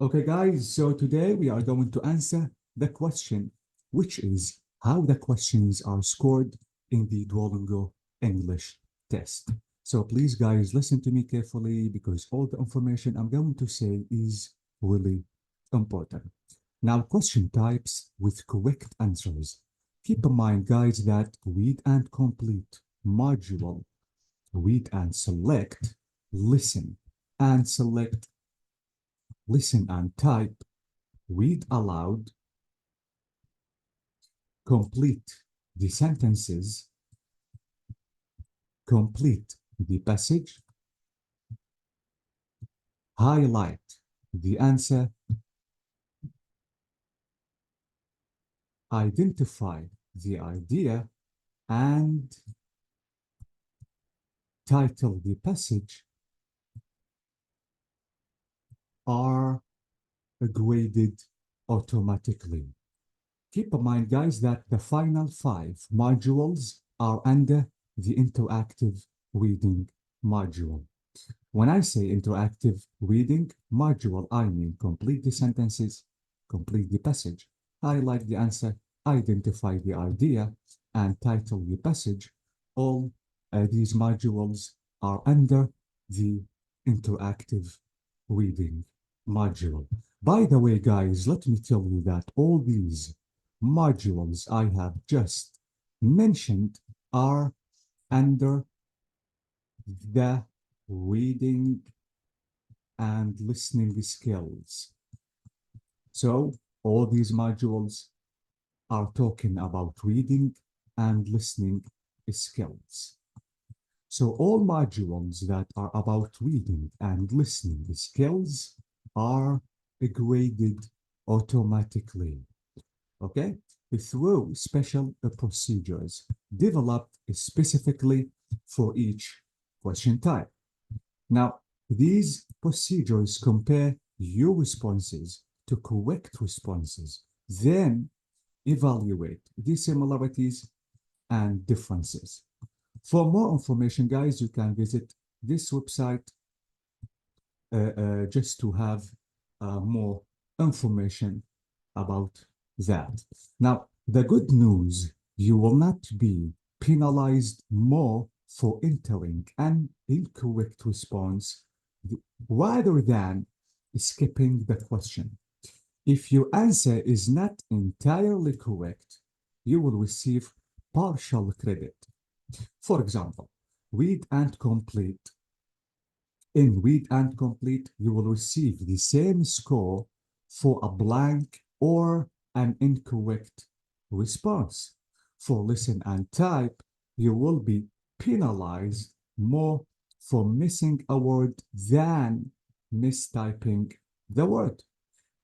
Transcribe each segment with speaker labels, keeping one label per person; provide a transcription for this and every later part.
Speaker 1: Okay, guys, so today we are going to answer the question, which is how the questions are scored in the Duolingo English test. So please, guys, listen to me carefully because all the information I'm going to say is really important. Now, question types with correct answers. Keep in mind, guys, that read and complete module, read and select, listen and select, listen and type, read aloud, complete the sentences, complete the passage, highlight the answer, identify the idea, and title the passage are graded automatically. Keep in mind, guys, that the final 5 modules are under the interactive reading module. When I say interactive reading module, I mean complete the sentences, complete the passage, highlight the answer, identify the idea, and title the passage. All these modules are under the interactive reading module. By the way, guys, let me tell you that all these modules I have just mentioned are under the reading and listening skills. So all these modules are talking about reading and listening skills. So all modules that are about reading and listening skills are graded automatically, okay? Through special procedures developed specifically for each question type. Now, these procedures compare your responses to correct responses, then evaluate the similarities and differences. For more information, guys, you can visit this website just to have more information about that. Now, the good news, you will not be penalized more for entering an incorrect response rather than skipping the question. If your answer is not entirely correct, you will receive partial credit. For example, read and complete. In read and complete, you will receive the same score for a blank or an incorrect response. For listen and type, you will be penalized more for missing a word than mistyping the word.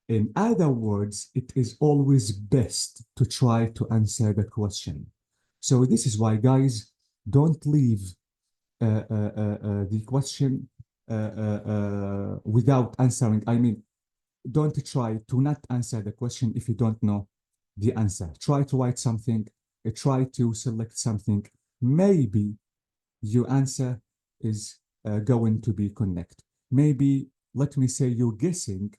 Speaker 1: In other words, it is always best to try to answer the question. So this is why, guys, don't leave the question without answering. I mean, don't try to not answer the question if you don't know the answer. Try to write something, try to select something. Maybe your answer is going to be correct. Maybe, let me say, you're guessing.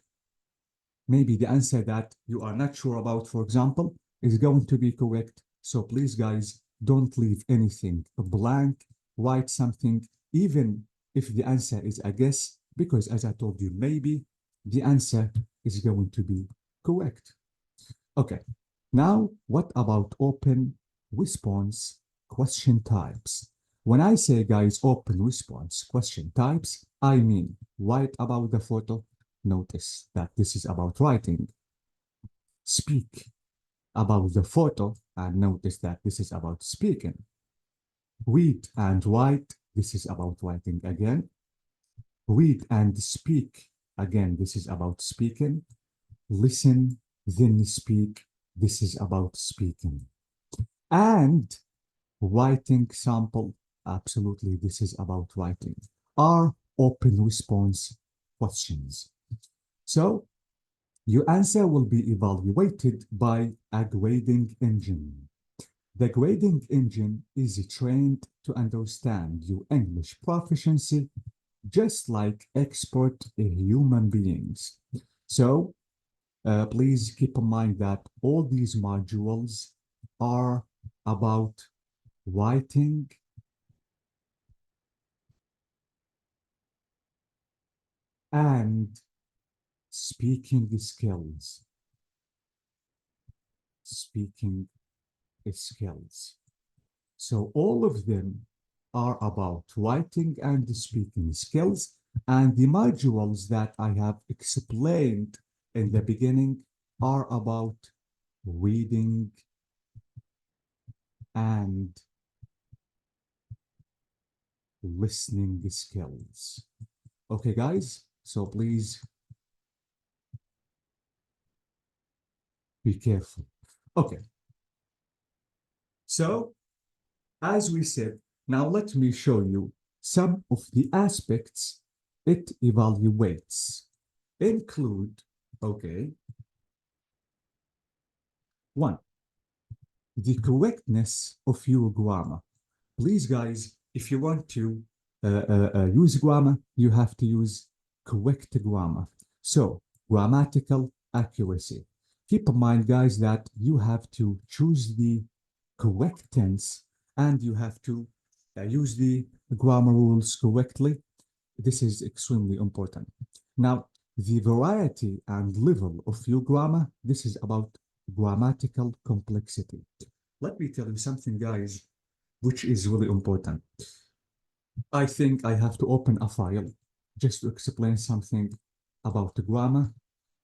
Speaker 1: Maybe the answer that you are not sure about, for example, is going to be correct. So please, guys, don't leave anything blank. Write something, even if the answer is a guess, because as I told you, maybe the answer is going to be correct. Okay, now what about open response question types? When I say, guys, open response question types, I mean write about the photo. Notice that this is about writing. Speak about the photo, and notice that this is about speaking. Read and write, this is about writing again. Read and speak, again, this is about speaking. Listen, then speak, this is about speaking. And writing sample, absolutely, this is about writing, are open response questions. So your answer will be evaluated by a grading engine. The grading engine is trained to understand your English proficiency, just like expert human beings. So please keep in mind that all these modules are about writing and speaking skills. Speaking skills. So all of them are about writing and speaking skills, and the modules that I have explained in the beginning are about reading and listening skills. Okay, guys, so please be careful. Okay, so as we said, now let me show you some of the aspects it evaluates. Include, okay, one, the correctness of your grammar. Please, guys, if you want to use grammar, you have to use correct grammar. So, grammatical accuracy. Keep in mind, guys, that you have to choose the correct tense and you have to use the grammar rules correctly. This is extremely important. Now, the variety and level of your grammar, this is about grammatical complexity. Let me tell you something, guys, which is really important. I think I have to open a file just to explain something about the grammar.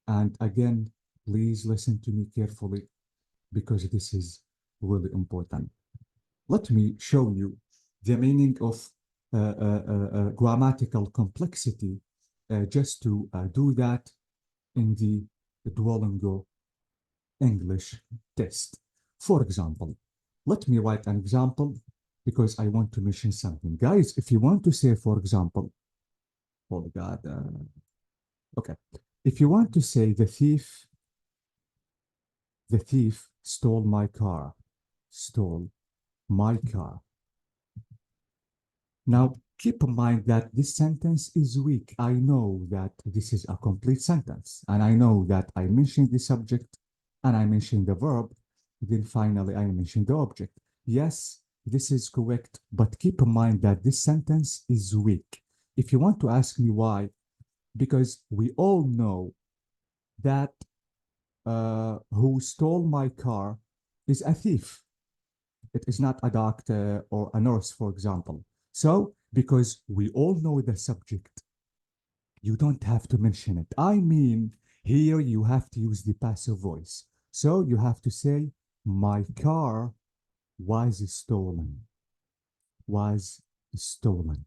Speaker 1: And again, please listen to me carefully because this is really important. Let me show you the meaning of grammatical complexity just to do that in the Duolingo English test. For example, let me write an example because I want to mention something. Guys, if you want to say, for example, oh God, okay. If you want to say the thief stole my car, stole my car. Now, keep in mind that this sentence is weak. I know that this is a complete sentence, and I know that I mentioned the subject and I mentioned the verb, then finally I mentioned the object. Yes, this is correct, but keep in mind that this sentence is weak. If you want to ask me why, because we all know that who stole my car is a thief. It is not a doctor or a nurse, for example. So, because we all know the subject, you don't have to mention it. I mean, here you have to use the passive voice. So you have to say, my car was stolen. Was stolen.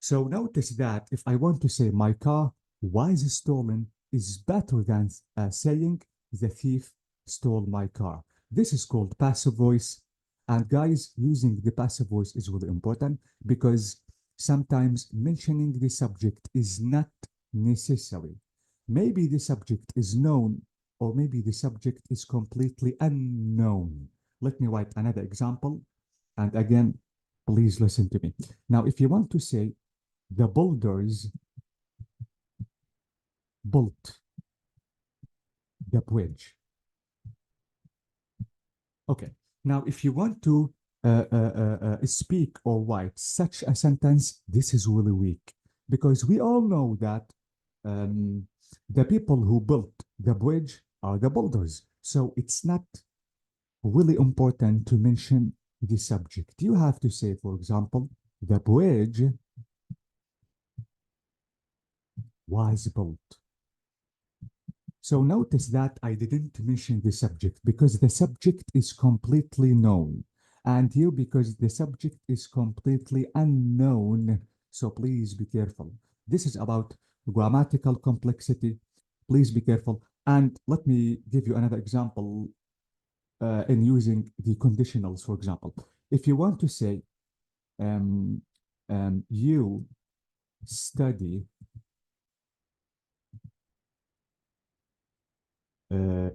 Speaker 1: So notice that if I want to say my car was stolen is better than saying the thief stole my car. This is called passive voice. And guys, using the passive voice is really important because sometimes mentioning the subject is not necessary. Maybe the subject is known or maybe the subject is completely unknown. Let me write another example. And again, please listen to me. Now, if you want to say the builders built the bridge. Okay. Now, if you want to speak or write such a sentence, this is really weak because we all know that the people who built the bridge are the builders. So it's not really important to mention the subject. You have to say, for example, the bridge was built. So notice that I didn't mention the subject because the subject is completely known. And here, because the subject is completely unknown, so please be careful. This is about grammatical complexity. Please be careful. And let me give you another example in using the conditionals, for example. If you want to say, you study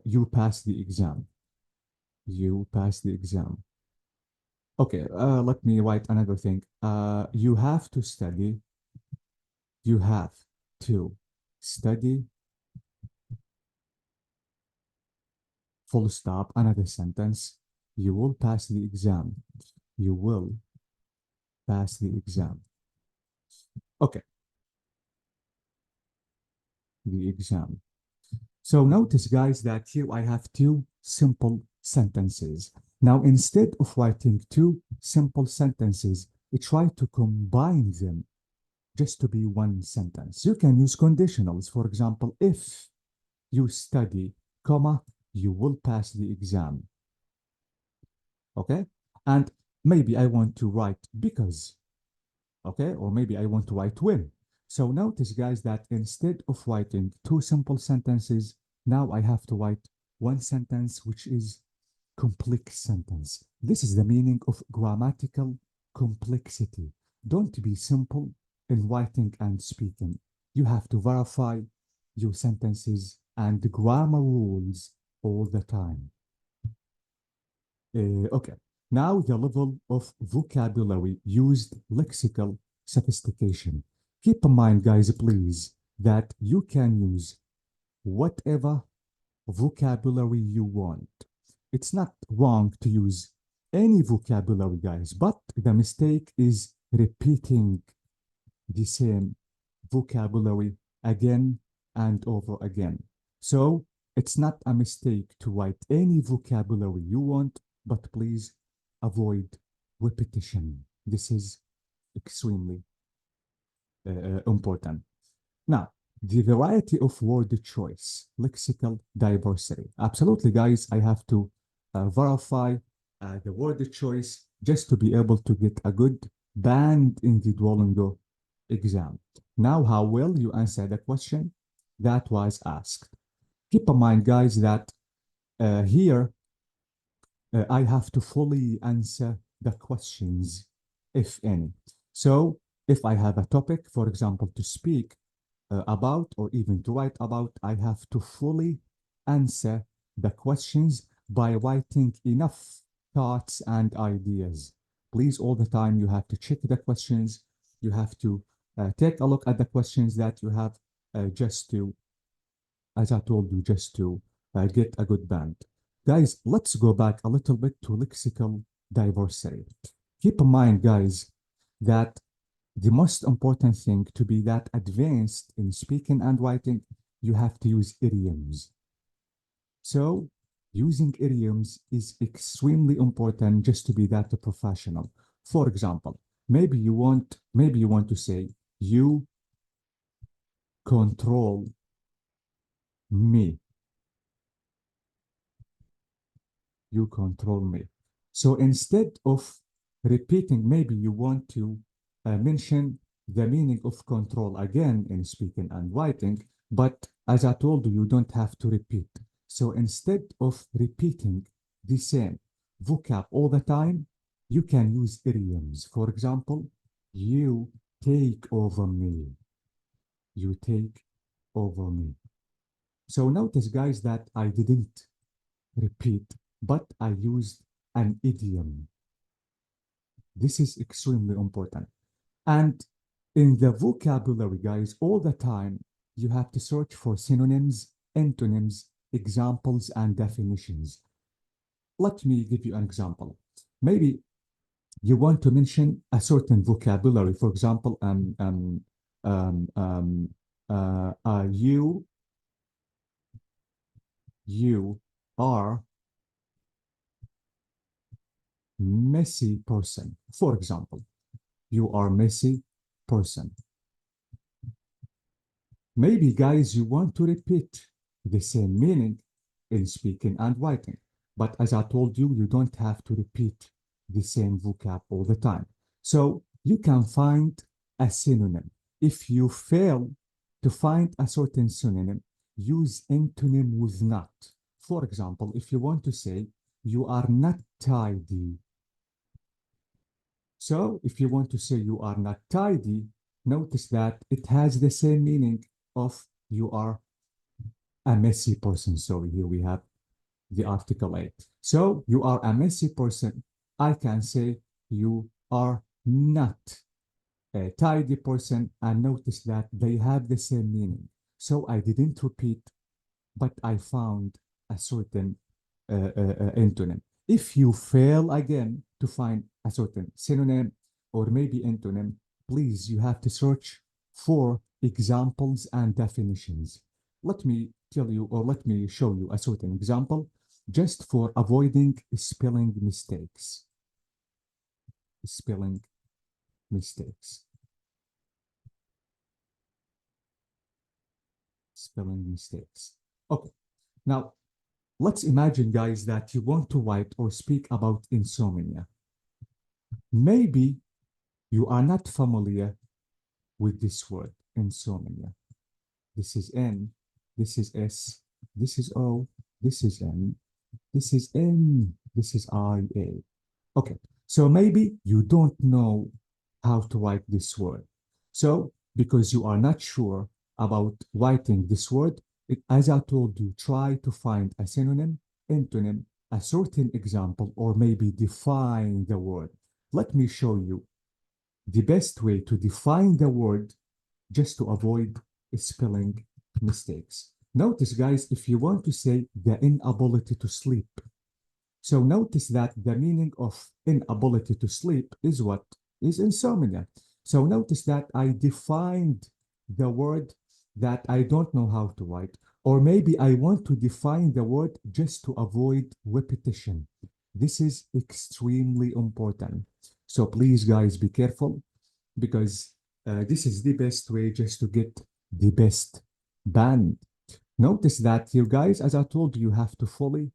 Speaker 1: you pass the exam. You pass the exam. Okay, let me write another thing. You have to study. You have to study full stop, another sentence. You will pass the exam. You will pass the exam. Okay, the exam. So notice, guys, that here I have two simple sentences. Now, instead of writing two simple sentences, I try to combine them just to be one sentence. You can use conditionals. For example, if you study, comma, you will pass the exam. Okay? And maybe I want to write because, okay? Or maybe I want to write when. So notice, guys, that instead of writing two simple sentences, now I have to write one sentence, which is complex sentence. This is the meaning of grammatical complexity. Don't be simple in writing and speaking. You have to verify your sentences and the grammar rules all the time. Okay, now the level of vocabulary used, lexical sophistication. Keep in mind, guys, please, that you can use whatever vocabulary you want. It's not wrong to use any vocabulary, guys, but the mistake is repeating the same vocabulary again and over again. So it's not a mistake to write any vocabulary you want, but please avoid repetition. This is extremely important. Now, the variety of word choice, lexical diversity. Absolutely, guys, I have to verify the word choice just to be able to get a good band in the Duolingo exam. Now, how will you answer the question that was asked? Keep in mind, guys, that here I have to fully answer the questions, if any. So if I have a topic, for example, to speak about or even to write about, I have to fully answer the questions by writing enough thoughts and ideas. Please, all the time, you have to check the questions. You have to take a look at the questions that you have just to, as I told you, just to get a good band. Guys, let's go back a little bit to lexical diversity. Keep in mind, guys, that the most important thing to be that advanced in speaking and writing, you have to use idioms. So using idioms is extremely important just to be that professional. For example, maybe you want to say, you control me. You control me. So instead of repeating, maybe you want to mention the meaning of control again in speaking and writing, but as I told you, you don't have to repeat. So instead of repeating the same vocab all the time, you can use idioms. For example, you take over me. You take over me. So notice, guys, that I didn't repeat, but I used an idiom. This is extremely important. And in the vocabulary, guys, all the time, you have to search for synonyms, antonyms, examples, and definitions. Let me give you an example. Maybe you want to mention a certain vocabulary. For example, you are messy person. For example, you are messy person. Maybe, guys, you want to repeat the same meaning in speaking and writing. But as I told you, you don't have to repeat the same vocab all the time. So you can find a synonym. If you fail to find a certain synonym, use antonym with not. For example, if you want to say, you are not tidy. So if you want to say you are not tidy, notice that it has the same meaning of you are a messy person. So here we have the article A. So you are a messy person. I can say you are not a tidy person, and notice that they have the same meaning. So I didn't repeat, but I found a certain antonym. If you fail again to find a certain synonym or maybe antonym, please, you have to search for examples and definitions. Let me tell you, or let me show you a certain example just for avoiding spelling mistakes. Spelling mistakes. Spelling mistakes. Okay, now let's imagine, guys, that you want to write or speak about insomnia. Maybe you are not familiar with this word, insomnia. This is N, this is S, this is O, this is N, this is N, this is IA. Okay, so maybe you don't know how to write this word. So, because you are not sure about writing this word, as I told you, try to find a synonym, antonym, a certain example, or maybe define the word. Let me show you the best way to define the word just to avoid spelling mistakes. Notice, guys, if you want to say the inability to sleep, so notice that the meaning of inability to sleep is what? Is insomnia. So notice that I defined the word that I don't know how to write, or maybe I want to define the word just to avoid repetition. This is extremely important. So please, guys, be careful, because this is the best way just to get the best band. Notice that you guys, as I told you, have to fully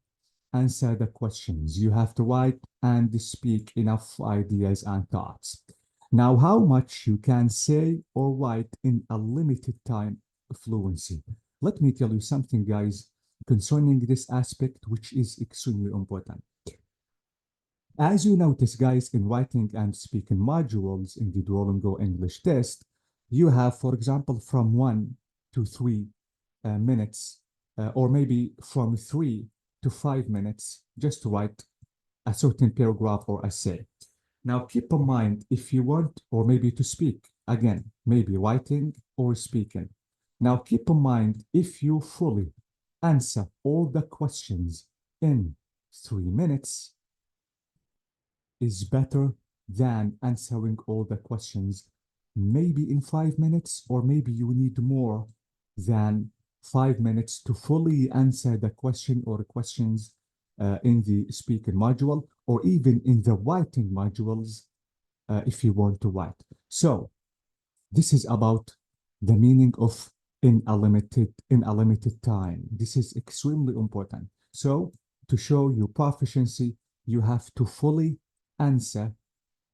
Speaker 1: answer the questions. You have to write and speak enough ideas and thoughts. Now, how much you can say or write in a limited time fluency? Let me tell you something, guys, concerning this aspect, which is extremely important. As you notice, guys, in writing and speaking modules in the Duolingo English test, you have, for example, from 1 to 3 minutes, or maybe from 3 to 5 minutes, just to write a certain paragraph or essay. Now, keep in mind, if you want, or maybe to speak, again, maybe writing or speaking. Now, keep in mind, if you fully answer all the questions in 3 minutes, is better than answering all the questions maybe in 5 minutes, or maybe you need more than 5 minutes to fully answer the question or questions in the speaking module, or even in the writing modules if you want to write. So this is about the meaning of in a limited time. This is extremely important. So to show you proficiency, you have to fully answer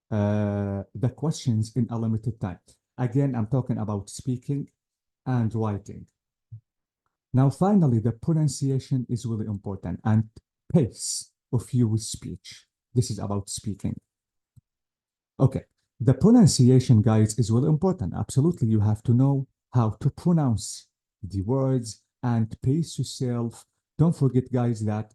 Speaker 1: the questions in a limited time. Again, I'm talking about speaking and writing. Now, finally, the pronunciation is really important, and pace of your speech. This is about speaking. Okay, the pronunciation, guys, is really important. Absolutely, you have to know how to pronounce the words and pace yourself. Don't forget, guys, that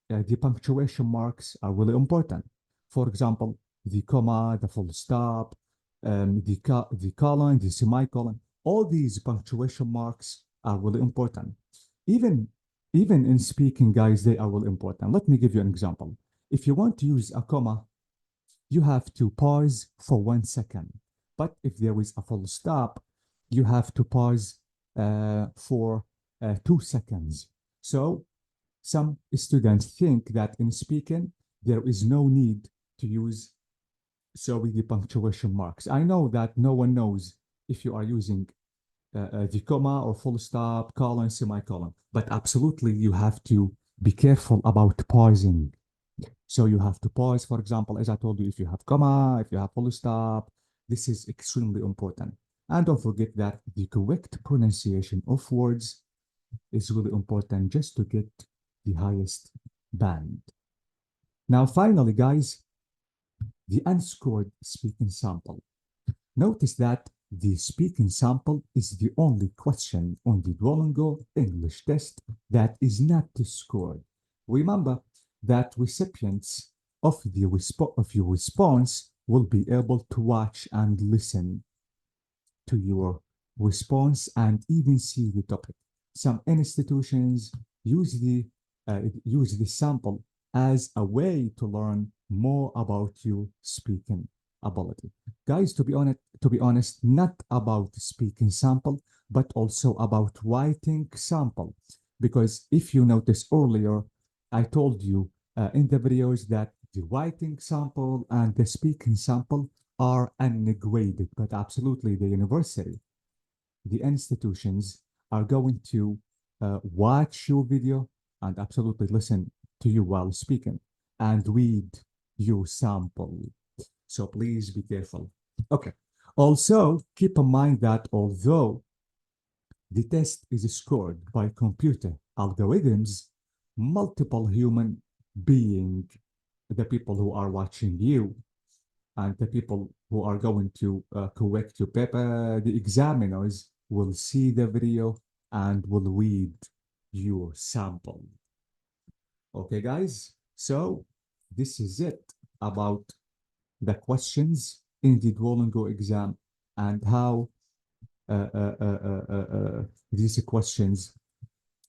Speaker 1: the punctuation marks are really important. For example, the comma, the full stop, the colon, the semicolon, all these punctuation marks are really important. Even in speaking, guys, they are really important. Let me give you an example. If you want to use a comma, you have to pause for 1 second. But if there is a full stop, you have to pause for 2 seconds. So some students think that in speaking, there is no need to use the punctuation marks. I know that no one knows if you are using the comma or full stop, colon, semicolon, but absolutely you have to be careful about pausing. So you have to pause, for example, as I told you, if you have comma, if you have full stop, this is extremely important. And don't forget that the correct pronunciation of words is really important just to get the highest band. Now, finally, guys, the unscored speaking sample. Notice that the speaking sample is the only question on the Duolingo English test that is not scored. Remember that recipients of your response will be able to watch and listen to your response and even see the topic. Some institutions use the use this sample as a way to learn more about your speaking ability. Guys, to be honest, not about speaking sample, but also about writing sample. Because if you notice earlier, I told you in the videos that the writing sample and the speaking sample are ungraded, but absolutely the university, the institutions are going to watch your video and absolutely listen to you while speaking and read your sample. So please be careful. Okay. Also, keep in mind that although the test is scored by computer algorithms, multiple human being, the people who are watching you, and the people who are going to correct your paper, the examiners will see the video and will read your sample. Okay, guys? So this is it about the questions in the Duolingo exam and how these questions,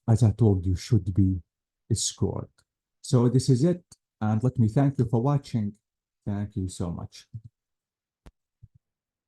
Speaker 1: as I told you, should be scored. So this is it. And let me thank you for watching. Thank you so much.